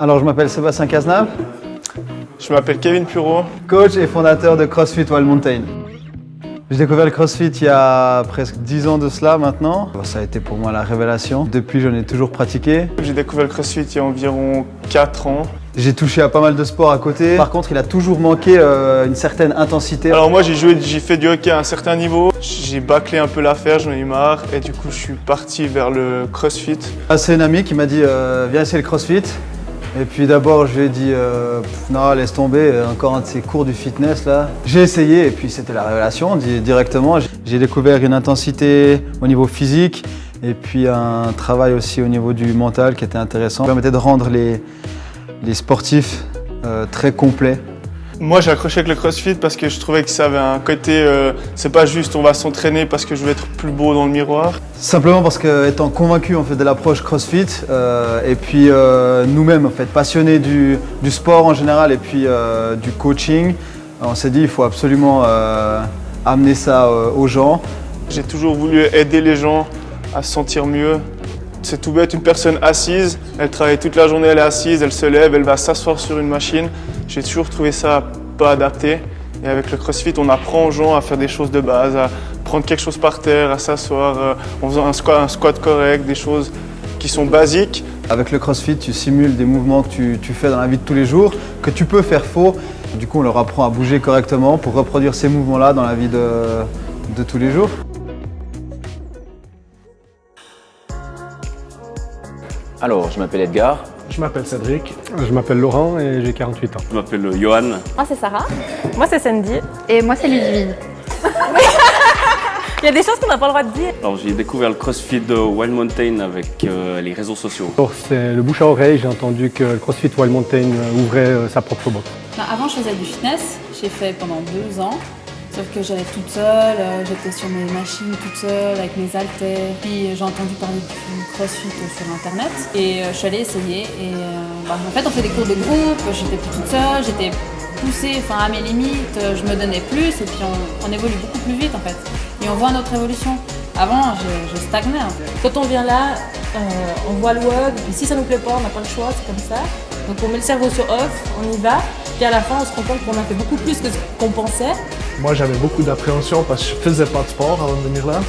Alors, je m'appelle Sébastien Cazenave, Je m'appelle Kevin Pureau. coach et fondateur de CrossFit Wild Mountain. J'ai découvert le CrossFit il y a presque 10 ans de cela maintenant. Ça a été pour moi la révélation. Depuis, j'en ai toujours pratiqué. J'ai découvert le CrossFit il y a environ 4 ans. J'ai touché à pas mal de sports à côté. Par contre, il a toujours manqué une certaine intensité. Alors moi j'ai fait du hockey à un certain niveau. J'ai bâclé un peu l'affaire, j'en ai eu marre et du coup je suis parti vers le CrossFit. C'est une amie qui m'a dit viens essayer le CrossFit. Et puis d'abord je lui ai dit non laisse tomber, encore un de ces cours du fitness là. J'ai essayé et puis c'était la révélation directement. J'ai découvert une intensité au niveau physique et puis un travail aussi au niveau du mental qui était intéressant. Ça permettait de rendre les sportifs très complets. Moi j'ai accroché avec le CrossFit parce que je trouvais que ça avait un côté, c'est pas juste on va s'entraîner parce que je veux être plus beau dans le miroir. Simplement parce qu'étant convaincu en fait, de l'approche CrossFit et puis nous-mêmes en fait, passionnés du sport en général et puis du coaching, on s'est dit il faut absolument amener ça aux gens. J'ai toujours voulu aider les gens à se sentir mieux. C'est tout bête, une personne assise, elle travaille toute la journée, elle est assise, elle se lève, elle va s'asseoir sur une machine. J'ai toujours trouvé ça pas adapté. Et avec le CrossFit, on apprend aux gens à faire des choses de base, à prendre quelque chose par terre, à s'asseoir en faisant un squat correct, des choses qui sont basiques. Avec le CrossFit, tu simules des mouvements que tu fais dans la vie de tous les jours, que tu peux faire faux. Du coup, on leur apprend à bouger correctement pour reproduire ces mouvements-là dans la vie de tous les jours. Alors, je m'appelle Edgar. Je m'appelle Cédric. Je m'appelle Laurent et j'ai 48 ans. Je m'appelle Johan. Moi c'est Sarah. Moi c'est Sandy. Et moi, c'est Ludwig. Il y a des choses qu'on n'a pas le droit de dire. Alors, j'ai découvert le CrossFit de Wild Mountain avec les réseaux sociaux. Alors, c'est le bouche à oreille, j'ai entendu que le CrossFit Wild Mountain ouvrait sa propre box. Avant, je faisais du fitness. J'ai fait pendant 2 ans. Sauf que j'allais toute seule, j'étais sur mes machines toute seule avec mes haltères. Puis j'ai entendu parler du CrossFit sur internet et je suis allée essayer. Et en fait, on fait des cours de groupe, j'étais plus toute seule, j'étais poussée à mes limites, je me donnais plus et puis on évolue beaucoup plus vite en fait. Et on voit notre évolution. Avant, je stagnais. Quand on vient là, on voit le WOD, et si ça nous plaît pas, on n'a pas le choix, c'est comme ça. Donc on met le cerveau sur off, on y va, puis à la fin on se rend compte qu'on a fait beaucoup plus que ce qu'on pensait. Moi j'avais beaucoup d'appréhension parce que je faisais pas de sport avant de venir là.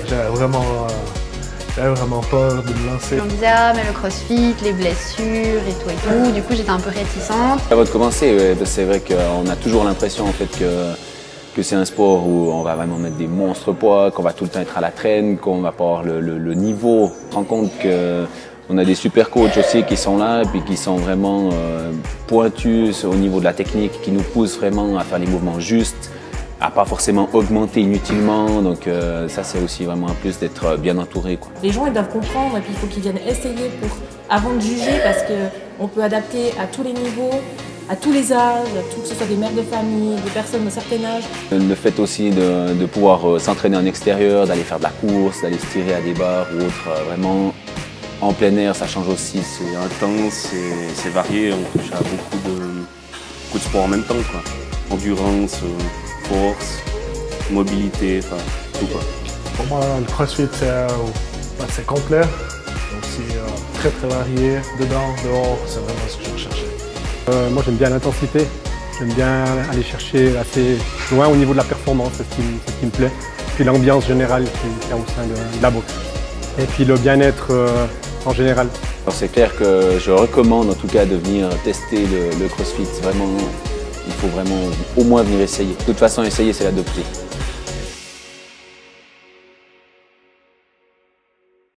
J'avais vraiment peur de me lancer. On me disait, ah, mais le CrossFit, les blessures et tout. Du coup, j'étais un peu réticente. Avant de commencer, c'est vrai qu'on a toujours l'impression en fait que c'est un sport où on va vraiment mettre des monstres poids, qu'on va tout le temps être à la traîne, qu'on va pas avoir le niveau. On se rend compte qu'on a des super coachs aussi qui sont là et qui sont vraiment pointus au niveau de la technique, qui nous poussent vraiment à faire les mouvements justes, à pas forcément augmenter inutilement. Donc ça, c'est aussi vraiment un plus d'être bien entouré, quoi. Les gens ils doivent comprendre et puis il faut qu'ils viennent essayer avant de juger parce qu'on peut adapter à tous les niveaux, à tous les âges, que ce soit des mères de famille, des personnes de certain âge. Le fait aussi de pouvoir s'entraîner en extérieur, d'aller faire de la course, d'aller se tirer à des barres ou autre, vraiment en plein air, ça change aussi. C'est intense, c'est varié, on touche à beaucoup de sports en même temps, quoi. Endurance, force, mobilité, enfin tout, quoi. Pour moi, le CrossFit c'est complet. Donc c'est très très varié. Dedans, dehors, c'est vraiment ce que je recherchais. Moi j'aime bien l'intensité, j'aime bien aller chercher assez loin au niveau de la performance, c'est ce qui me plaît. Puis l'ambiance générale qu'il y a au sein de la boxe. Et puis le bien-être en général. Alors c'est clair que je recommande en tout cas de venir tester le CrossFit. Vraiment, il faut vraiment au moins venir essayer. De toute façon, essayer, c'est l'adopter.